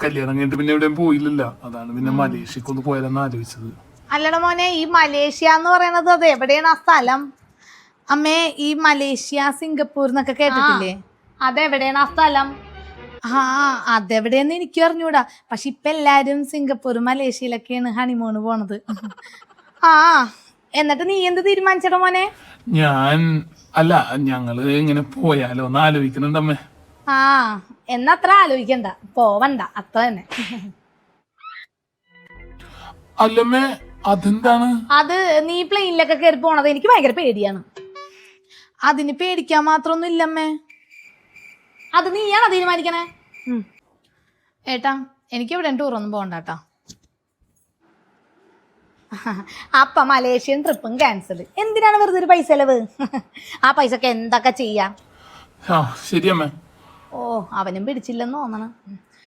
കല്യാണം കഴിഞ്ഞിട്ട് പിന്നെ എവിടെയും പോയില്ലല്ലോ, അതാണ് പിന്നെ മലേഷ്യക്ക് ഒന്ന് പോയാലെന്ന് ആലോചിച്ചത്. അല്ലട മോനെ, ഈ മലേഷ്യ എന്ന് പറയണത് അത് എവിടെയാണ് ആ സ്ഥലം? അമ്മേ, ഈ മലേഷ്യ സിംഗപ്പൂർ എന്നൊക്കെ കേട്ടിട്ടില്ലേ? അതെവിടെയാണ് ആ സ്ഥലം? ആ, അതെവിടെയെന്ന് എനിക്കും അറിഞ്ഞൂടാ. പക്ഷെ ഇപ്പൊ എല്ലാരും സിംഗപ്പൂർ മലേഷ്യയിലൊക്കെയാണ് ഹണിമൂണ് പോണത്. ആ, എന്നിട്ട് നീ എന്ത് തീരുമാനിച്ചട മോനെ? ഞങ്ങള് ഇങ്ങനെ പോയാലോ എന്ന് ആലോചിക്കുന്നുണ്ടമ്മേ. ആ, എന്നത്ര ആലോചിക്കണ്ട, പോവണ്ട, അത്ര തന്നെ. അല്ലമ്മേ, അതെന്താണ്? അത് നീ പ്ലെയിനിലൊക്കെ കയറി പോണത് എനിക്ക് ഭയങ്കര പേടിയാണ്. അതിന് പേടിക്കാൻ മാത്രമൊന്നും ഇല്ലമ്മേ, അത് നീയാണോ തീരുമാനിക്കണേ? ഏട്ടാ, എനിക്ക് എവിടെ ടൂറൊന്നും പോകണ്ടാട്ടാ. അപ്പ മലേഷ്യൻ ട്രിപ്പും ക്യാൻസൽ. എന്തിനാണ് വെറുതെ ഒരു പൈസ ചെലവ്? ആ പൈസക്ക് എന്തൊക്കെ ചെയ്യാം. ശരിയമ്മേ. ഓ, അവനും പിടിച്ചില്ലെന്ന് തോന്നണം.